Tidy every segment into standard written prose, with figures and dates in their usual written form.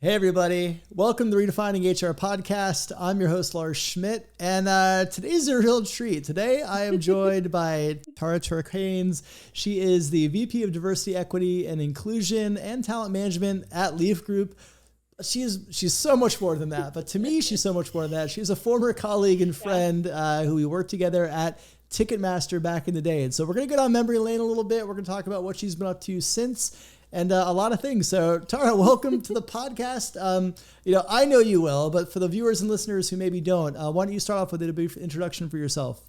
Hey everybody, welcome to the Redefining HR podcast. I'm your host, Lars Schmidt, and today's a real treat. Today I am joined by Turk Haynes. She is the VP of Diversity, Equity, and Inclusion and Talent Management at Leaf Group. She's so much more than that, but to me, she's so much more than that. She's a former colleague and friend who we worked together at Ticketmaster back in the day. And so we're going to get on memory lane a little bit. We're going to talk about what she's been up to since and a lot of things. So Tara, welcome to the podcast. I know you well, but for the viewers and listeners who maybe don't, why don't you start off with a brief introduction for yourself?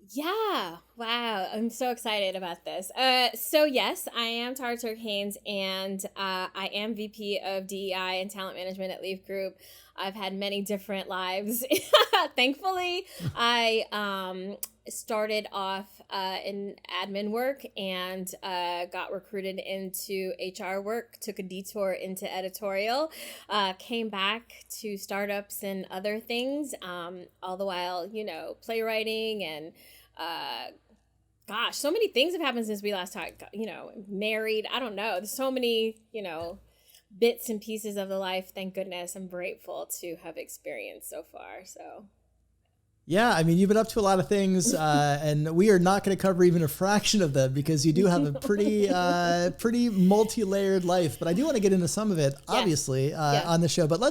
Yeah. Wow. I'm so excited about this. So yes, I am Turk Haynes, and I am VP of DEI and Talent Management at Leaf Group. I've had many different lives. Thankfully, I started off in admin work and got recruited into HR work, took a detour into editorial, came back to startups and other things, all the while, playwriting and so many things have happened since we last talked, married. I don't know. There's so many, bits and pieces of the life. Thank goodness. I'm grateful to have experienced so far. So. Yeah, I mean, you've been up to a lot of things, and we are not going to cover even a fraction of them because you do have a pretty multi-layered life. But I do want to get into some of it, obviously, on the show. But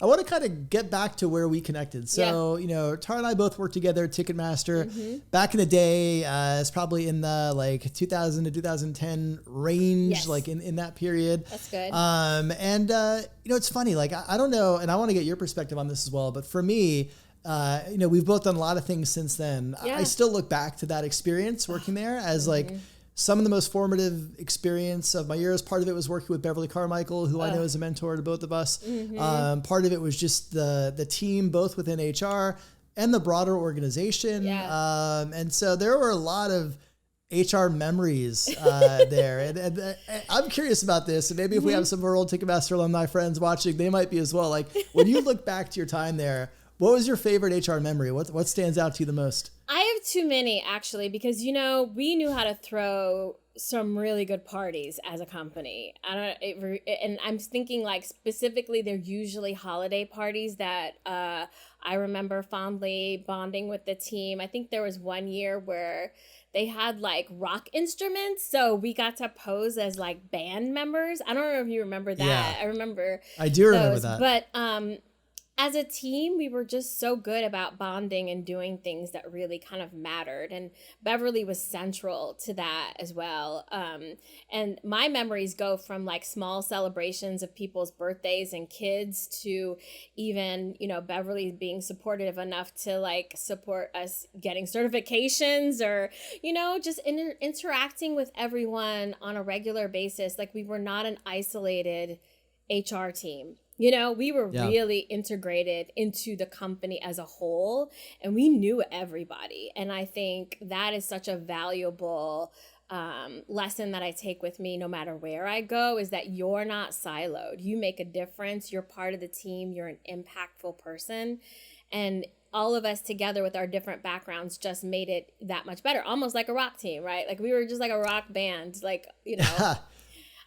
I want to kind of get back to where we connected. So, Tara and I both worked together at Ticketmaster back in the day. It's probably in the 2000 to 2010 range, in that period. That's good. It's funny, I don't know, and I want to get your perspective on this as well. But for me, we've both done a lot of things since then. Yeah. I still look back to that experience working there as some of the most formative experience of my years. Part of it was working with Beverly Carmichael, who I know is a mentor to both of us. Part of it was just the team, both within HR and the broader organization. Yeah. And so there were a lot of HR memories there. And I'm curious about this. And maybe if we have some of our old Ticketmaster alumni friends watching, they might be as well. When you look back to your time there, what was your favorite HR memory? What stands out to you the most? I have too many, actually, because, we knew how to throw some really good parties as a company. And I'm thinking specifically, they're usually holiday parties that I remember fondly bonding with the team. I think there was one year where they had rock instruments. So we got to pose as band members. I don't know if you remember that. Yeah. I do remember that. But, as a team, we were just so good about bonding and doing things that really kind of mattered. And Beverly was central to that as well. And my memories go from small celebrations of people's birthdays and kids to even, Beverly being supportive enough to support us getting certifications or, just interacting with everyone on a regular basis. We were not an isolated HR team. We were really integrated into the company as a whole, and we knew everybody. And I think that is such a valuable lesson that I take with me no matter where I go, is that you're not siloed. You make a difference. You're part of the team. You're an impactful person. And all of us together with our different backgrounds just made it that much better. Almost like a rock team, right? We were just like a rock band,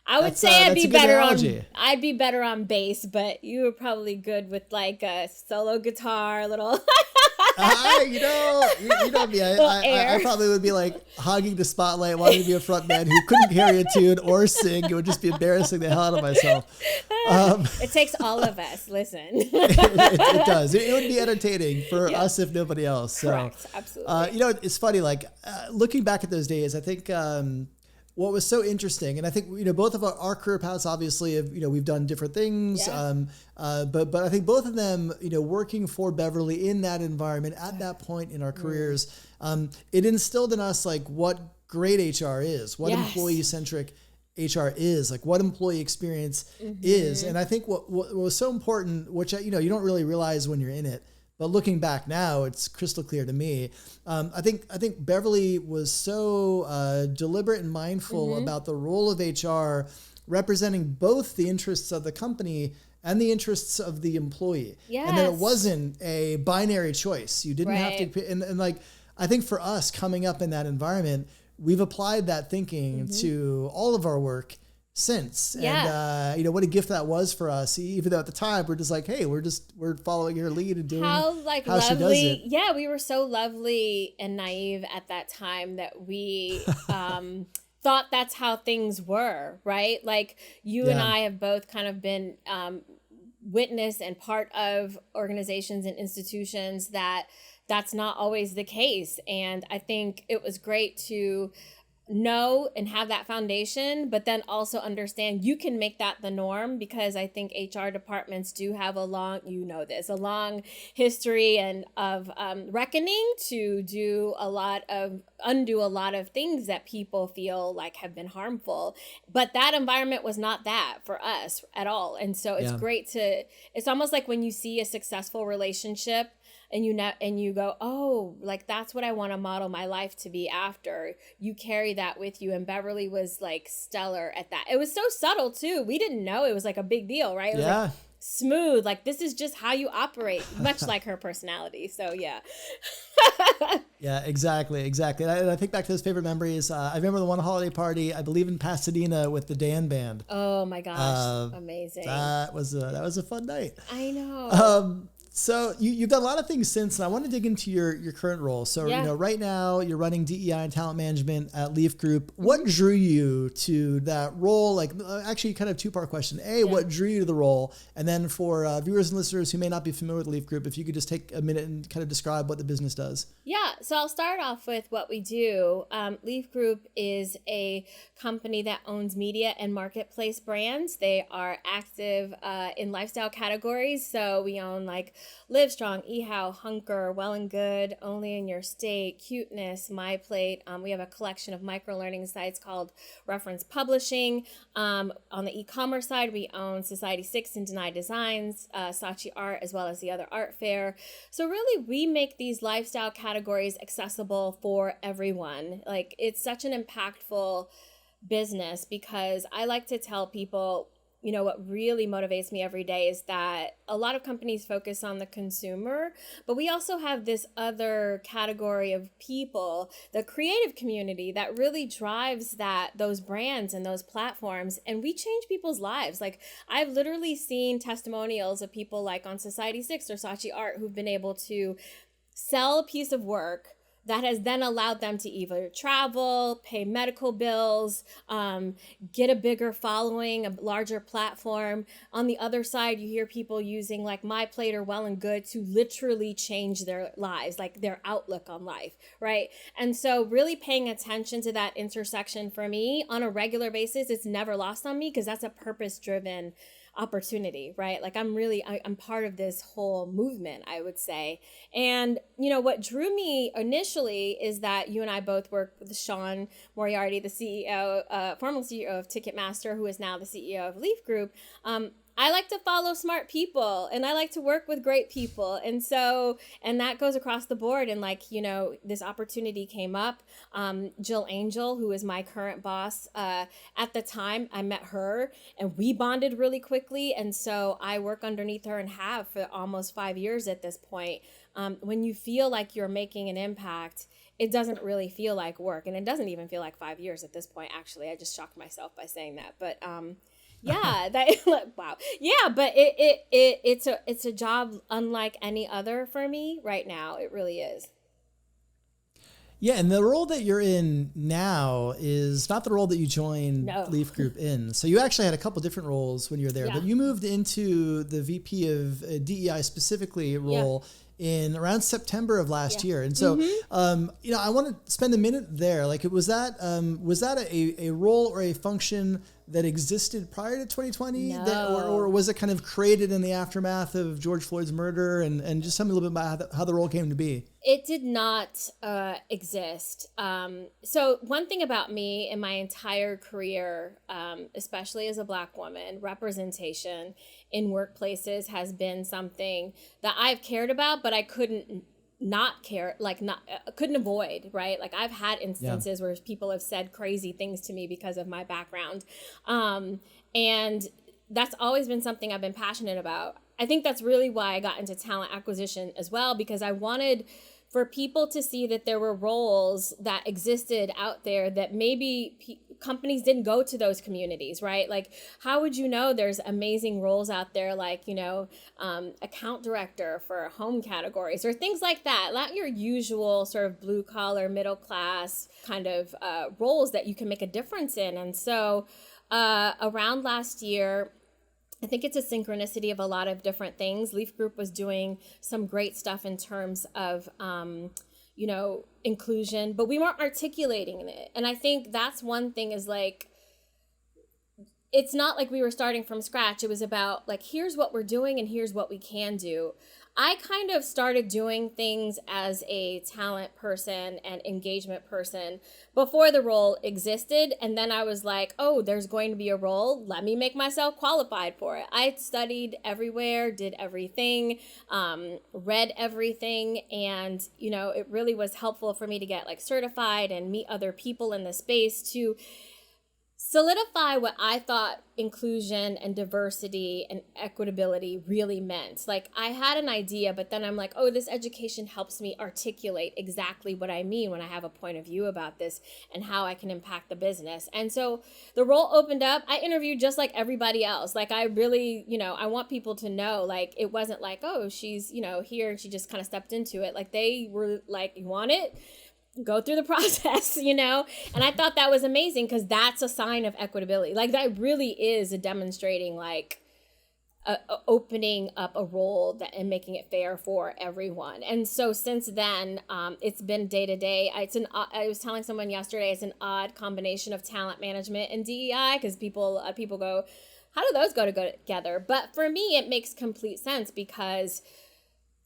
I would say I'd be better on bass, but you were probably good with a solo guitar, little. You know me. I probably would be hogging the spotlight, wanting to be a front man who couldn't carry a tune or sing. It would just be embarrassing the hell out of myself. It takes all of us. Listen, it does. It would be entertaining for us if nobody else. So, correct. Absolutely. It's funny. Looking back at those days, I think. What was so interesting, and I think both of our career paths obviously have we've done different things, but I think both of them working for Beverly in that environment at that point in our careers, it instilled in us what great HR is, what employee centric HR is, what employee experience is, and I think what was so important, which you don't really realize when you're in it. But looking back now, it's crystal clear to me. I think Beverly was so deliberate and mindful about the role of HR representing both the interests of the company and the interests of the employee. Yes. And that it wasn't a binary choice. You didn't have to, and I think for us coming up in that environment, we've applied that thinking to all of our work since. Yeah. And, what a gift that was for us, even though at the time we're just like, hey, we're following her lead and doing how lovely. she does it. Yeah, we were so lovely and naive at that time that we thought that's how things were, right? Like you and I have both kind of been witness and part of organizations and institutions that's not always the case. And I think it was great to know and have that foundation, but then also understand you can make that the norm, because I think HR departments do have a long history and of reckoning to undo a lot of things that people feel like have been harmful. But that environment was not that for us at all. And so it's great it's almost like when you see a successful relationship and you go, oh, like that's what I want to model my life to be after. You carry that with you. And Beverly was like stellar at that. It was so subtle too. We didn't know it was like a big deal, right? It was like smooth. Like this is just how you operate, much like her personality. So yeah. Yeah, exactly. And I think back to those favorite memories. I remember the one holiday party, I believe in Pasadena, with the Dan Band. Oh my gosh, amazing! That was a fun night. I know. So you've done a lot of things since, and I want to dig into your current role. So, right now you're running DEI and talent management at Leaf Group. What drew you to that role? Like, actually kind of two-part question. What drew you to the role? And then for viewers and listeners who may not be familiar with Leaf Group, if you could just take a minute and kind of describe what the business does. Yeah, so I'll start off with what we do. Leaf Group is a company that owns media and marketplace brands. They are active in lifestyle categories. So we own like Livestrong, Ehow, Hunker, Well and Good, Only in Your State, Cuteness, MyPlate. We have a collection of micro-learning sites called Reference Publishing. On the e-commerce side, we own Society6 and Deny Designs, Saatchi Art, as well as the other art fair. So really, we make these lifestyle categories accessible for everyone. Like, it's such an impactful business, because I like to tell people, what really motivates me every day is that a lot of companies focus on the consumer, but we also have this other category of people, the creative community, that really drives those brands and those platforms, and we change people's lives. Like, I've literally seen testimonials of people like on Society6 or Saatchi Art who've been able to sell a piece of work that has then allowed them to either travel, pay medical bills, get a bigger following, a larger platform. On the other side, you hear people using like MyPlate or Well and Good to literally change their lives, like their outlook on life, right? And so really paying attention to that intersection for me on a regular basis, it's never lost on me, because that's a purpose-driven opportunity, right? Like I'm part of this whole movement, I would say. And, what drew me initially is that you and I both work with Sean Moriarty, the CEO, former CEO of Ticketmaster, who is now the CEO of Leaf Group. I like to follow smart people, and I like to work with great people. And that goes across the board. And this opportunity came up. Jill Angel, who is my current boss, at the time I met her and we bonded really quickly. And so I work underneath her and have for almost 5 years at this point. When you feel like you're making an impact, it doesn't really feel like work. And it doesn't even feel like 5 years at this point, actually. I just shocked myself by saying that. But, yeah, wow. Yeah, but it's a job unlike any other for me right now. It really is. Yeah, and the role that you're in now is not the role that you joined Leaf Group in. So you actually had a couple different roles when you were there, but you moved into the VP of DEI specifically role in around September of last year. And so, I want to spend a minute there. Like, was that a role or a function that existed prior to 2020? No. Or was it kind of created in the aftermath of George Floyd's murder? And just tell me a little bit about how the role came to be. It did not exist. So one thing about me in my entire career, especially as a Black woman, representation in workplaces has been something that I've cared about, but I couldn't not care, couldn't avoid, right? Like, I've had instances where people have said crazy things to me because of my background. And that's always been something I've been passionate about. I think that's really why I got into talent acquisition as well, because I wanted for people to see that there were roles that existed out there that maybe companies didn't go to those communities, right? Like, how would you know there's amazing roles out there, like, account director for home categories or things like that, not your usual sort of blue collar, middle class kind of roles that you can make a difference in. And so around last year, I think it's a synchronicity of a lot of different things. Leaf Group was doing some great stuff in terms of, inclusion, but we weren't articulating it. And I think that's one thing is like, it's not like we were starting from scratch. It was about like, here's what we're doing and here's what we can do. I kind of started doing things as a talent person and engagement person before the role existed. And then I was like, oh, there's going to be a role. Let me make myself qualified for it. I studied everywhere, did everything, read everything. And, it really was helpful for me to get like certified and meet other people in the space to solidify what I thought inclusion and diversity and equitability really meant. Like, I had an idea, but then I'm like, oh, this education helps me articulate exactly what I mean when I have a point of view about this and how I can impact the business. And so the role opened up. I interviewed just like everybody else. Like, I really, I want people to know, like, it wasn't like, oh, she's, here and she just kind of stepped into it. Like, they were like, you want it? Go through the process, and I thought that was amazing because that's a sign of equitability. Like, that really is a demonstrating like opening up a role that and making it fair for everyone. And so since then, it's been day to day. I was telling someone yesterday, it's an odd combination of talent management and DEI because people go, how do those go together? But for me, it makes complete sense because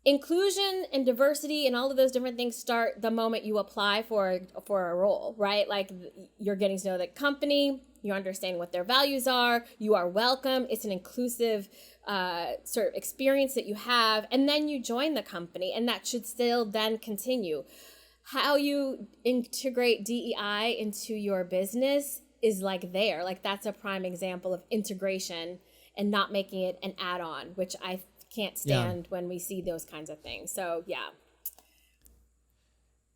inclusion and diversity and all of those different things start the moment you apply for a role, right? Like, you're getting to know the company, you understand what their values are, you are welcome. It's an inclusive sort of experience that you have, and then you join the company, and that should still then continue. How you integrate DEI into your business is like there. Like, that's a prime example of integration and not making it an add-on, which I can't stand when we see those kinds of things. So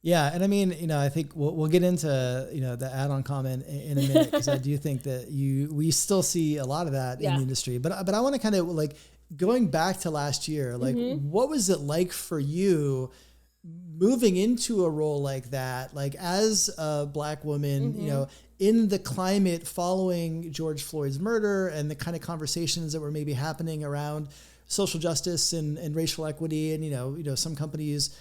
yeah, and I mean, I think we'll get into the add-on comment in a minute because I do think that we still see a lot of that in the industry. But I want to kind of like going back to last year, like what was it like for you moving into a role like that, like as a Black woman, in the climate following George Floyd's murder and the kind of conversations that were maybe happening around social justice and racial equity, and some companies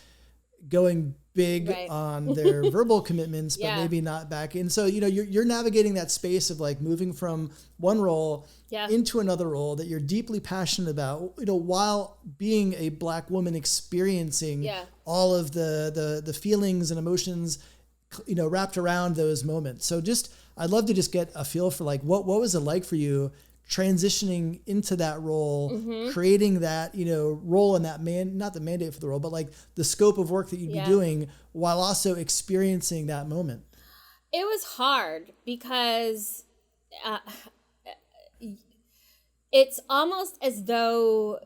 going big on their verbal commitments, but maybe not back in. So you're navigating that space of like moving from one role into another role that you're deeply passionate about, while being a Black woman experiencing all of the feelings and emotions, wrapped around those moments. So I'd love to just get a feel for like what was it like for you transitioning into that role, creating that, role and that not the mandate for the role, but like the scope of work that you'd be doing while also experiencing that moment. It was hard because it's almost as though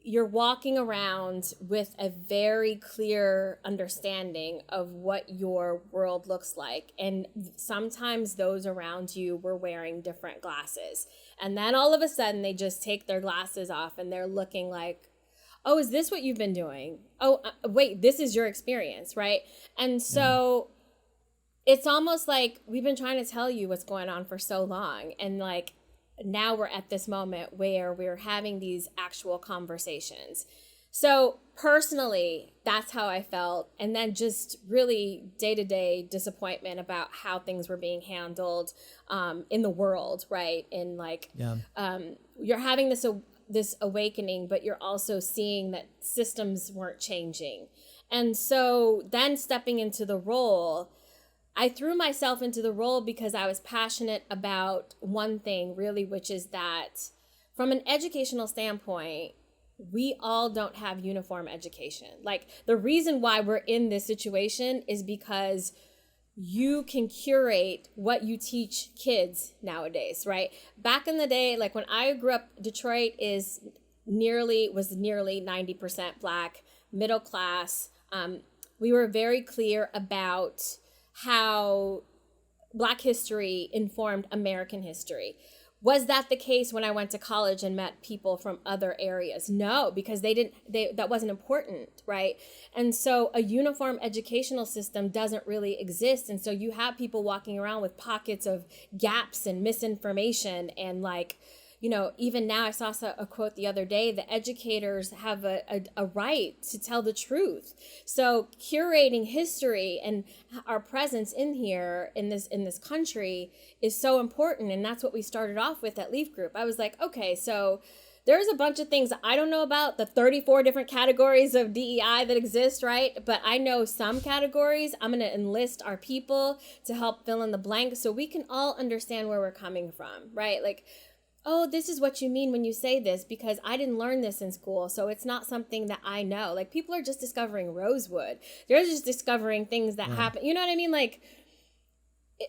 you're walking around with a very clear understanding of what your world looks like. And sometimes those around you were wearing different glasses. And then all of a sudden they just take their glasses off and they're looking like, oh, is this what you've been doing? Oh, wait, this is your experience, right? And so it's almost like we've been trying to tell you what's going on for so long. And like, now we're at this moment where we're having these actual conversations. So personally, that's how I felt. And then just really day-to-day disappointment about how things were being handled in the world, right? And like, you're having this awakening, but you're also seeing that systems weren't changing. And so then stepping into the role, I threw myself into the role because I was passionate about one thing really, which is that from an educational standpoint, we all don't have uniform education. Like, the reason why we're in this situation is because you can curate what you teach kids nowadays, right? Back in the day, like when I grew up, Detroit was nearly 90% Black, middle class. We were very clear about how Black history informed American history. Was that the case when I went to college and met people from other areas? No, because that wasn't important, right? And so a uniform educational system doesn't really exist. And so you have people walking around with pockets of gaps and misinformation. And like, you know, even now I saw a quote the other day, the educators have a right to tell the truth. So curating history and our presence in here in this country is so important. And that's what we started off with at Leaf Group. I was like, okay, so there's a bunch of things I don't know about, the 34 different categories of DEI that exist, right? But I know some categories. I'm going to enlist our people to help fill in the blank so we can all understand where we're coming from, right? Like, oh, this is what you mean when you say this, because I didn't learn this in school, so it's not something that I know. Like, people are just discovering rosewood. They're just discovering things that happen. You know what I mean? Like,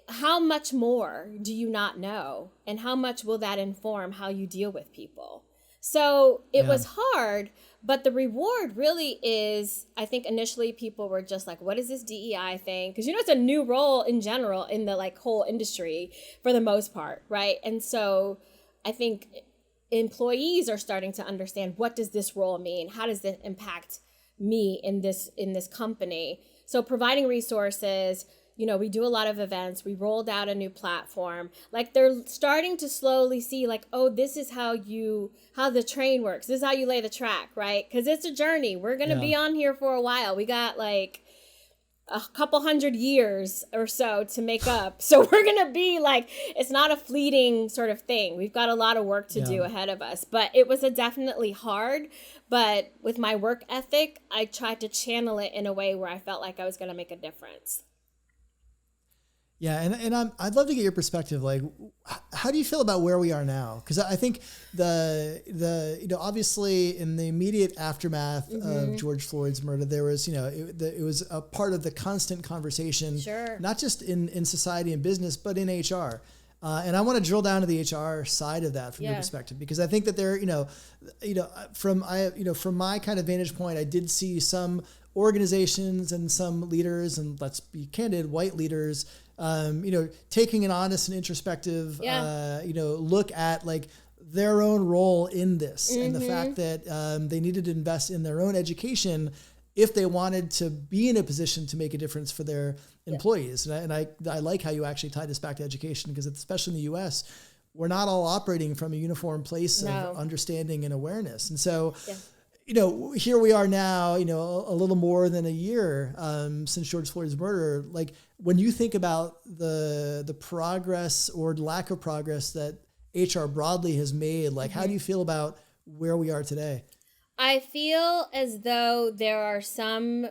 how much more do you not know? And how much will that inform how you deal with people? So it was hard, but the reward really is, I think initially people were just like, what is this DEI thing? Because, you know, it's a new role in general in the like whole industry for the most part, right? And so I think employees are starting to understand, what does this role mean? How does this impact me in this company? So providing resources, you know, we do a lot of events. We rolled out a new platform. Like, they're starting to slowly see like, oh, this is how the train works. This is how you lay the track, right? Because it's a journey. We're going to be on here for a while. We got like a couple hundred years or so to make up. So we're going to be like, it's not a fleeting sort of thing. We've got a lot of work to do ahead of us, but it was definitely hard. But with my work ethic, I tried to channel it in a way where I felt like I was going to make a difference. Yeah, and I'd love to get your perspective. Like, how do you feel about where we are now? Because I think the you know, obviously in the immediate aftermath of George Floyd's murder, there was, you know, it was a part of the constant conversation, not just in society and business, but in HR. And I want to drill down to the HR side of that from your perspective, because I think that there, from my kind of vantage point, I did see some organizations and some leaders, and let's be candid, white leaders, taking an honest and introspective, look at like their own role in this and the fact that they needed to invest in their own education if they wanted to be in a position to make a difference for their employees. And I like how you actually tied this back to education, because especially in the US, we're not all operating from a uniform place of understanding and awareness. And so, here we are now, a little more than a year since George Floyd's murder. Like, when you think about the progress or lack of progress that HR broadly has made, like, how do you feel about where we are today? I feel as though there are some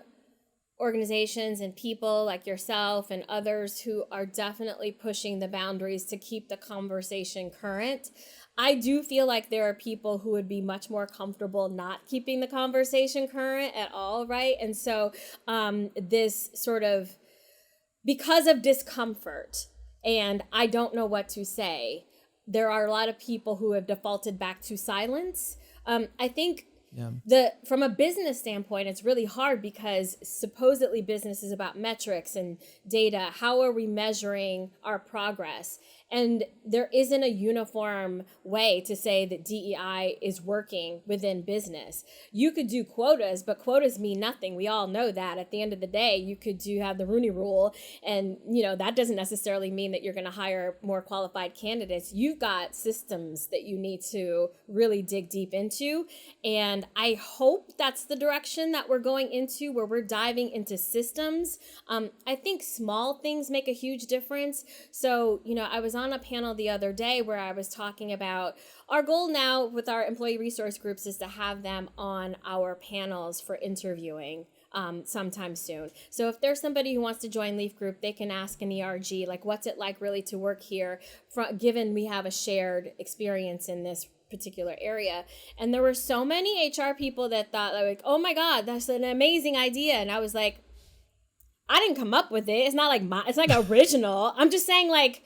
organizations and people like yourself and others who are definitely pushing the boundaries to keep the conversation current. I do feel like there are people who would be much more comfortable not keeping the conversation current at all, right? And so this sort of, because of discomfort and I don't know what to say, there are a lot of people who have defaulted back to silence. I think from a business standpoint, it's really hard because supposedly business is about metrics and data. How are we measuring our progress? And there isn't a uniform way to say that DEI is working within business. You could do quotas, but quotas mean nothing. We all know that. At the end of the day, you could have the Rooney Rule, and that doesn't necessarily mean that you're going to hire more qualified candidates. You've got systems that you need to really dig deep into, and I hope that's the direction that we're going into, where we're diving into systems. I think small things make a huge difference. So, I was on a panel the other day where I was talking about our goal now with our employee resource groups is to have them on our panels for interviewing sometime soon. So if there's somebody who wants to join Leaf Group, they can ask an ERG, like, what's it like really to work here, given we have a shared experience in this particular area. And there were so many HR people that thought, like, oh my God, that's an amazing idea. And I was like, I didn't come up with it. It's not like it's like original. I'm just saying, like,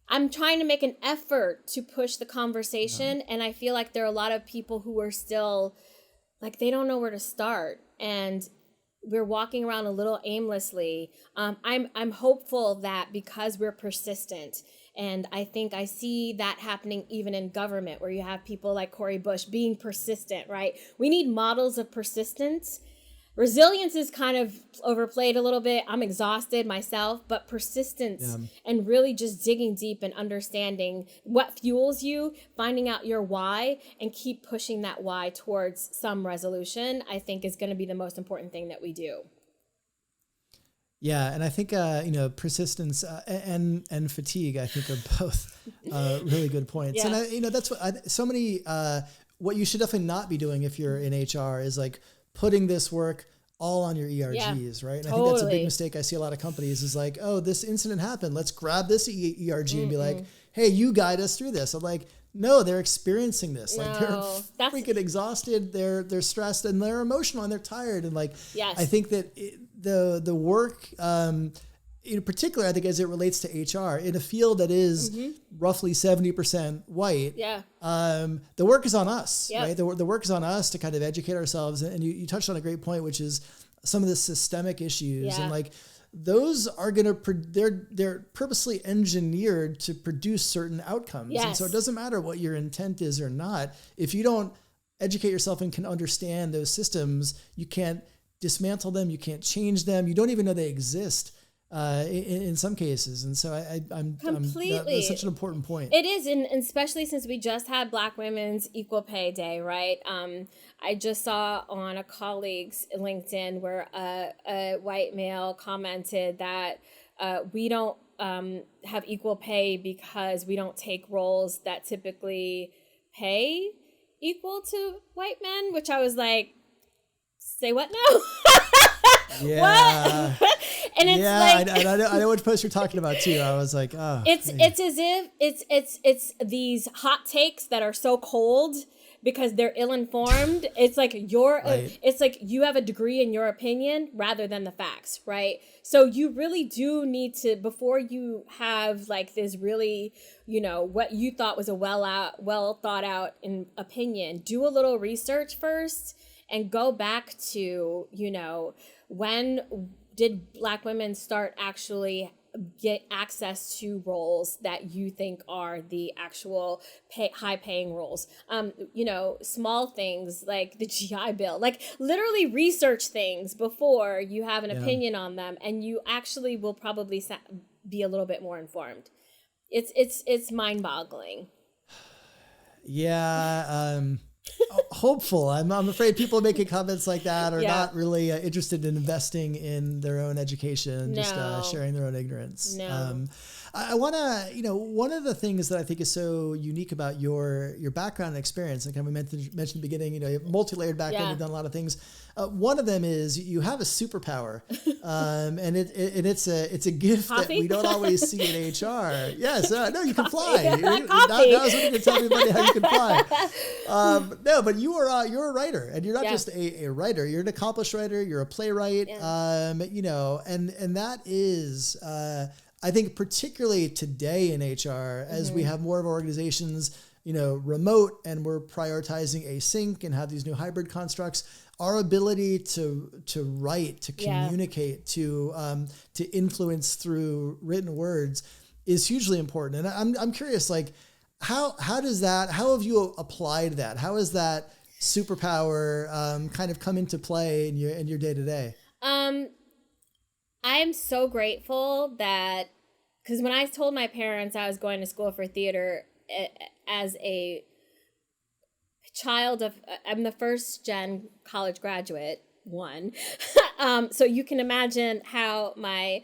I'm trying to make an effort to push the conversation. And I feel like there are a lot of people who are still like, they don't know where to start. And we're walking around a little aimlessly. I'm hopeful that because we're persistent, and I think I see that happening even in government, where you have people like Cori Bush being persistent, right? We need models of persistence. Resilience is kind of overplayed a little bit. I'm exhausted myself, but persistence and really just digging deep and understanding what fuels you, finding out your why, and keep pushing that why towards some resolution, I think is going to be the most important thing that we do. Yeah, and I think persistence and fatigue, I think, are both really good points. Yeah. And that's what what you should definitely not be doing if you're in HR is like putting this work all on your ERGs, right? And I think that's a big mistake I see a lot of companies is like, oh, this incident happened. Let's grab this ERG and be like, hey, you guide us through this. I'm like, no, they're experiencing this. Like they're freaking exhausted. They're stressed and they're emotional and they're tired. And like, I think that the work, in particular, I think as it relates to HR in a field that is roughly 70% white, the work is on us, right? The work is on us to kind of educate ourselves. And you touched on a great point, which is some of the systemic issues and like those are going to, they're purposely engineered to produce certain outcomes. And so it doesn't matter what your intent is or not. If you don't educate yourself and can understand those systems, you can't dismantle them. You can't change them. You don't even know they exist. In some cases. And so I'm completely, that's such an important point. It is. And especially since we just had Black Women's Equal Pay Day, right? I just saw on a colleague's LinkedIn where a white male commented that we don't have equal pay because we don't take roles that typically pay equal to white men, which I was like, say what now? Yeah. What? And it's I know which post you're talking about too. I was like, oh. It's as if it's these hot takes that are so cold because they're ill-informed. It's like it's like you have a degree in your opinion rather than the facts, right? So you really do need to, before you have like this really, what you thought was a well thought out opinion, do a little research first and go back to, when did Black women start actually get access to roles that you think are the actual high paying roles? Small things like the GI Bill, like literally research things before you have an opinion on them, and you actually will probably be a little bit more informed. It's mind boggling. Yeah. Hopeful. I'm afraid people making comments like that are not really interested in investing in their own education, just sharing their own ignorance. No. I want to, one of the things that I think is so unique about your background and experience, and kind of mentioned in the beginning, you have multi-layered background, you've done a lot of things. One of them is you have a superpower, and it's a gift Coffee? that we don't always see in HR. Yes, no, you can fly. Now is when you can tell everybody how you can fly. No, but you're a writer, and you're not just a writer. You're an accomplished writer. You're a playwright. And that is. I think particularly today in HR, as we have more of our organizations, remote, and we're prioritizing async and have these new hybrid constructs, our ability to write, to communicate, to influence through written words is hugely important. And I'm curious, like, how have you applied that? How has that superpower kind of come into play in your day to day? I'm so grateful because when I told my parents I was going to school for theater as a child of, I'm the first gen college graduate, so you can imagine how my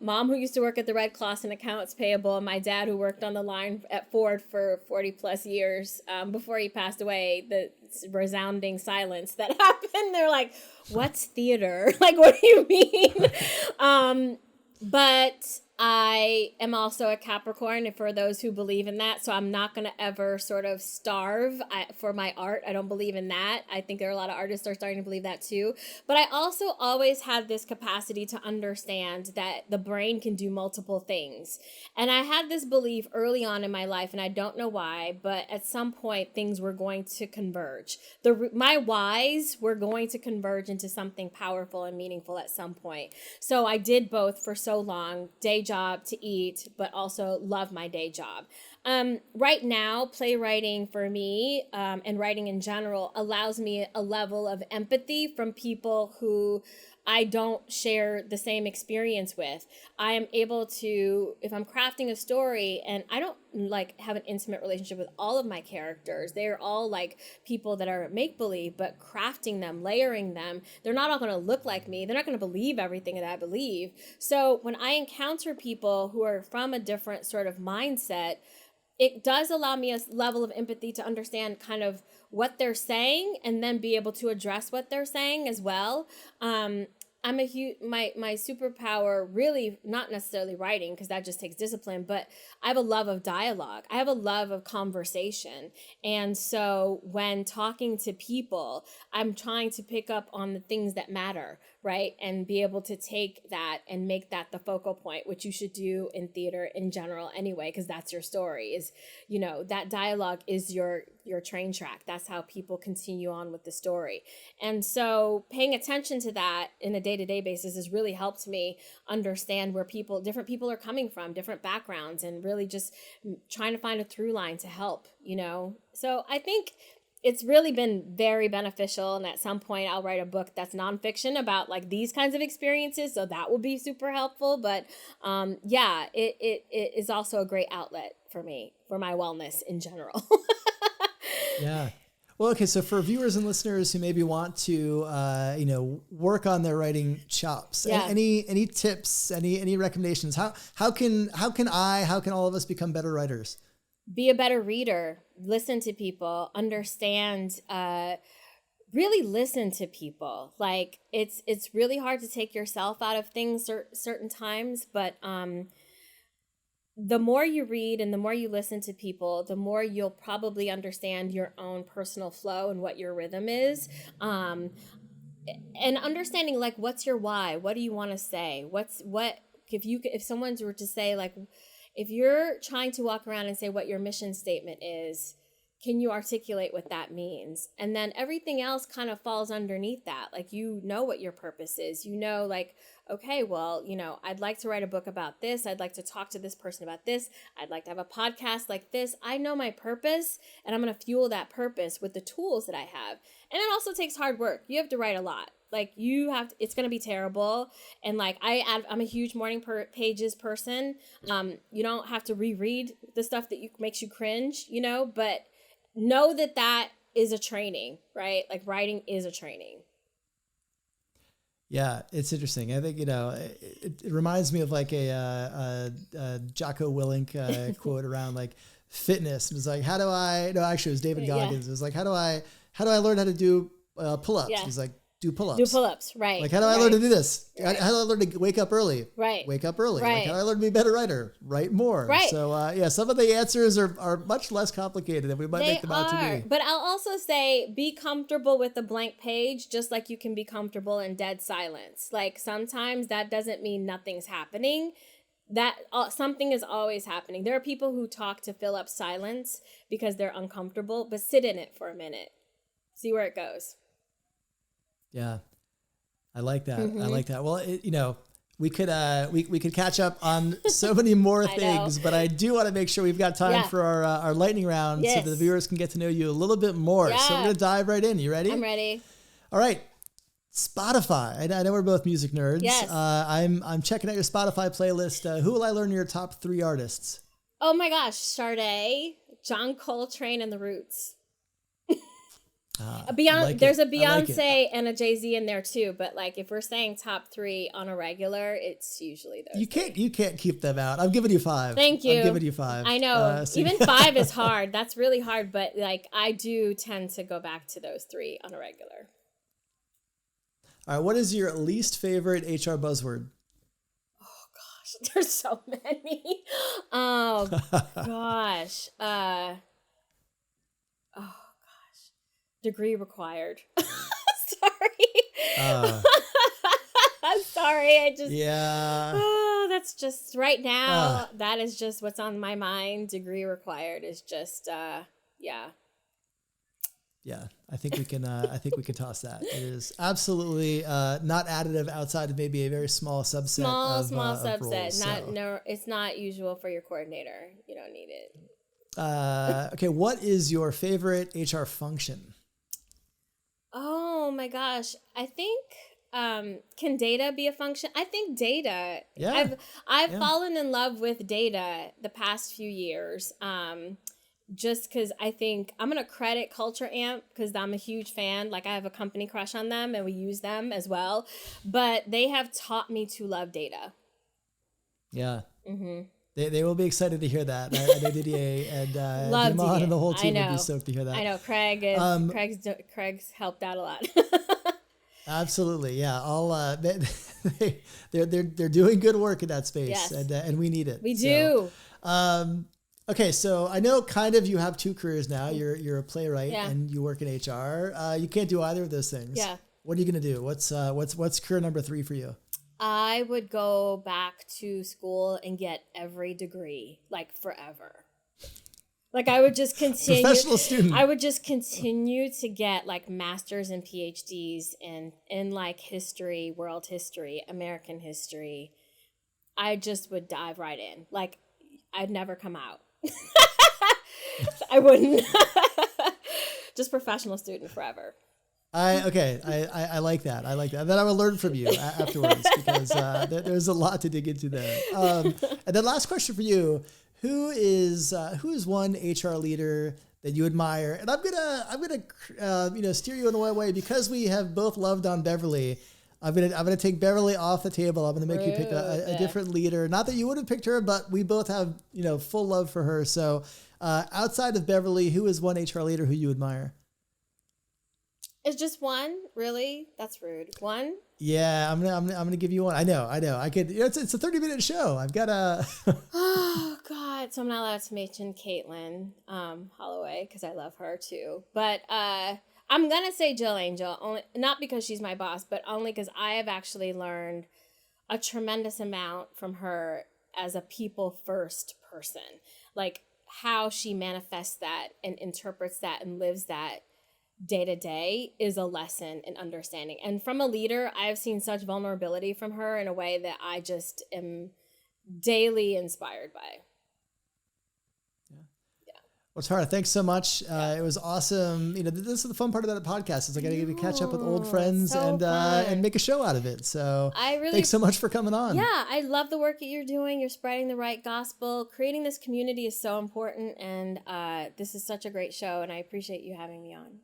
mom, who used to work at the Red Cross in accounts payable, and my dad, who worked on the line at Ford for 40 plus years before he passed away, the resounding silence that happened. They're like, what's theater? Like, what do you mean? But I am also a Capricorn, for those who believe in that. So I'm not going to ever sort of starve for my art. I don't believe in that. I think there are a lot of artists that are starting to believe that too. But I also always had this capacity to understand that the brain can do multiple things. And I had this belief early on in my life, and I don't know why, but at some point things were going to converge. My whys were going to converge into something powerful and meaningful at some point. So I did both for so long, day job to eat, but also love my day job. Right now, playwriting for me and writing in general allows me a level of empathy from people who I don't share the same experience with. I am able to, if I'm crafting a story, and I don't like have an intimate relationship with all of my characters. They're all like people that are make-believe, but crafting them, layering them, they're not all going to look like me. They're not going to believe everything that I believe. So when I encounter people who are from a different sort of mindset, it does allow me a level of empathy to understand kind of what they're saying and then be able to address what they're saying as well. I'm a huge, my superpower, really not necessarily writing, because that just takes discipline, but I have a love of dialogue. I have a love of conversation. And so when talking to people, I'm trying to pick up on the things that matter, right? And be able to take that and make that the focal point, which you should do in theater in general anyway, because that's your story, is, you know, that dialogue is your train track. That's how people continue on with the story. And so paying attention to that in a day-to-day basis has really helped me understand where different people are coming from, different backgrounds, and really just trying to find a through line to help, you know? So I think it's really been very beneficial. And at some point I'll write a book that's nonfiction about like these kinds of experiences. So that will be super helpful. But yeah, it is also a great outlet for me, for my wellness in general. Yeah. Well, okay. So for viewers and listeners who maybe want to, work on their writing chops, Yeah. any tips, any recommendations? How can all of us become better writers? Be a better reader, listen to people, understand, really listen to people. Like it's really hard to take yourself out of things certain times, but the more you read and the more you listen to people, the more you'll probably understand your own personal flow and what your rhythm is. And understanding like, what's your why? What do you want to say? If someone were to say like, if you're trying to walk around and say what your mission statement is, can you articulate what that means? And then everything else kind of falls underneath that. Like, you know what your purpose is. You know, like, okay, well, I'd like to write a book about this. I'd like to talk to this person about this. I'd like to have a podcast like this. I know my purpose, and I'm going to fuel that purpose with the tools that I have. And it also takes hard work. You have to write a lot. Like, it's going to be terrible. And like, I'm a huge morning pages person. You don't have to reread the stuff that makes you cringe, but know that is a training, right? Like, writing is a training. Yeah, it's interesting. I think, it reminds me of like a Jocko Willink quote around like fitness. It was like, actually it was David Goggins. Yeah. It was like, how do I learn how to do pull-ups? Yeah. He's like, do pull-ups. Do pull-ups, right. Like, how do I learn to do this? Right. How do I learn to wake up early? Right. Wake up early. Right. Like, how do I learn to be a better writer? Write more. Right. So, some of the answers are much less complicated than we might make them out to be. But I'll also say, be comfortable with a blank page, just like you can be comfortable in dead silence. Like, sometimes that doesn't mean nothing's happening. That something is always happening. There are people who talk to fill up silence because they're uncomfortable, but sit in it for a minute. See where it goes. Yeah. I like that. Mm-hmm. I like that. Well, we could catch up on so many more things, but I do want to make sure we've got time for our lightning round, so that the viewers can get to know you a little bit more. Yeah. So we're going to dive right in. You ready? I'm ready. All right. Spotify. I know we're both music nerds. Yes. I'm checking out your Spotify playlist. Who will I learn your top 3 artists? Oh my gosh. Sade, John Coltrane, and The Roots. There's a Beyonce and a Jay-Z in there too, but like, if we're saying top 3 on a regular, it's usually those. You can't keep them out. I'm giving you 5. Thank you. I'm giving you 5. I know. Even 5 is hard. That's really hard, but like, I do tend to go back to those 3 on a regular. All right. What is your least favorite HR buzzword? Oh gosh. there's so many. Oh gosh. Oh gosh. Degree required. Sorry. I'm sorry. Oh, that's just right now. That is just what's on my mind. Degree required is just, yeah. Yeah, I think we can. I think we can toss that. It is absolutely not additive outside of maybe a very small subset. Small subset. Roles, it's not usual for your coordinator. You don't need it. Okay, what is your favorite HR function? Oh my gosh, I think. Can data be a function? I think data. Yeah. I've fallen in love with data the past few years. Just because I think I'm going to credit Culture Amp because I'm a huge fan. Like I have a company crush on them and we use them as well. But they have taught me to love data. Yeah. Mm-hmm. They will be excited to hear that. I know Didier and Dimon and the whole team will be stoked to hear that. I know Craig's helped out a lot. Absolutely, yeah. All they're doing good work in that space, yes. And we need it. We do. Okay, so I know kind of you have two careers now. You're a playwright and you work in HR. You can't do either of those things. Yeah. What are you gonna do? What's career number 3 for you? I would go back to school and get every degree, like forever. Like I would just continue. Professional student. I would just continue to get like masters and PhDs in like history, world history, American history. I just would dive right in. Like I'd never come out. I wouldn't. Just professional student forever. I like that. I like that. And then I will learn from you afterwards because there's a lot to dig into there. And then last question for you. Who is one HR leader that you admire? And I'm gonna steer you in the right way because we have both loved on Beverly. I'm gonna take Beverly off the table. I'm gonna make you pick a different leader. Not that you would have picked her, but we both have full love for her. So outside of Beverly, who is one HR leader who you admire? It's just one, really? That's rude. One? Yeah, I'm gonna give you one. I know. I could. It's a 30-minute show. I've got a. Oh God! So I'm not allowed to mention Caitlin Holloway because I love her too. But I'm gonna say Jill Angel, only not because she's my boss, but only because I have actually learned a tremendous amount from her as a people first person, like how she manifests that and interprets that and lives that day to day is a lesson in understanding. And from a leader, I have seen such vulnerability from her in a way that I just am daily inspired by. Yeah. Well, Tara, thanks so much. It was awesome. This is the fun part of that podcast is I got to get to catch up with old friends and make a show out of it. So thanks so much for coming on. Yeah, I love the work that you're doing. You're spreading the right gospel. Creating this community is so important. And this is such a great show. And I appreciate you having me on.